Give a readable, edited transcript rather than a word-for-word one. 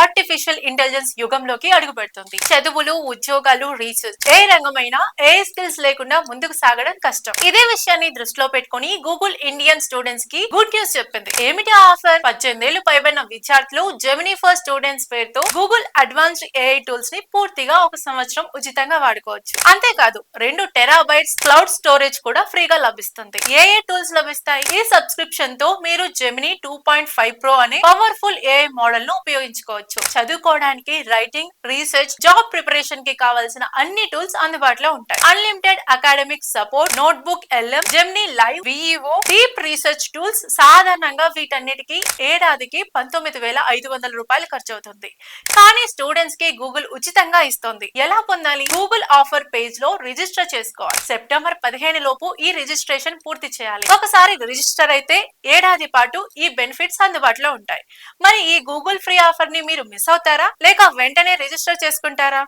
Artificial intelligence యుగంలోకి అడుగుపెడుతుంది. చదువులు, ఉద్యోగాలు, research ఏ రంగమైనా ఏ skills లేకుండా ముందుకు సాగడం కష్టం. ఇదే విషయాన్ని దృష్టిలో పెట్టుకుని గూగుల్ ఇండియన్ స్టూడెంట్స్ కి గుడ్ న్యూస్ చెప్పింది. ఏమిటి ఆ ఆఫర్? 18 ఏళ్లు పైబడిన విద్యార్థులు జెమినీ ఫర్ స్టూడెంట్స్ పేరుతో గూగుల్ అడ్వాన్స్డ్ ఏఐ టూల్స్ ని పూర్తిగా ఒక సంవత్సరం ఉచితంగా వాడుకోవచ్చు. అంతేకాదు 2 టెరాబైట్స్ క్లౌడ్ స్టోరేజ్ కూడా ఫ్రీగా లభిస్తుంది. ఏఐ టూల్స్ లభిస్తాయి. ఈ సబ్స్క్రిప్షన్ తో మీరు జెమినీ 2.5 ప్రో అనే పవర్ఫుల్ ఏఐ మోడల్ ను ఉపయోగించుకోవచ్చు. చదువుకోవడానికి, రైటింగ్, రీసెర్చ్, జాబ్ ప్రిపరేషన్ కి కావాల్సిన అన్ని టూల్స్ అందుబాటులో ఉంటాయి. Unlimited academic support, notebook LM, Gemini live, Veo, deep research tools. సాధారణంగా వీటన్నిటికీ ఏడాదికి 19,500 రూపాయలు ఖర్చు అవుతుంది. కానీ స్టూడెంట్స్ కి గూగుల్ ఉచితంగా ఇస్తుంది. ఎలా పొందాలి? గూగుల్ ఆఫర్ పేజ్ లో రిజిస్టర్ చేసుకోవాలి. సెప్టెంబర్ 15 లోపు ఈ రిజిస్ట్రేషన్ పూర్తి చేయాలి. ఒకసారి రిజిస్టర్ అయితే ఏడాది పాటు ఈ బెనిఫిట్స్ అందుబాటులో ఉంటాయి. మరి ఈ గూగుల్ ఫ్రీ ఆఫర్ ని మీరు మిస్ అవుతారా, లేక వెంటనే రిజిస్టర్ చేసుకుంటారా?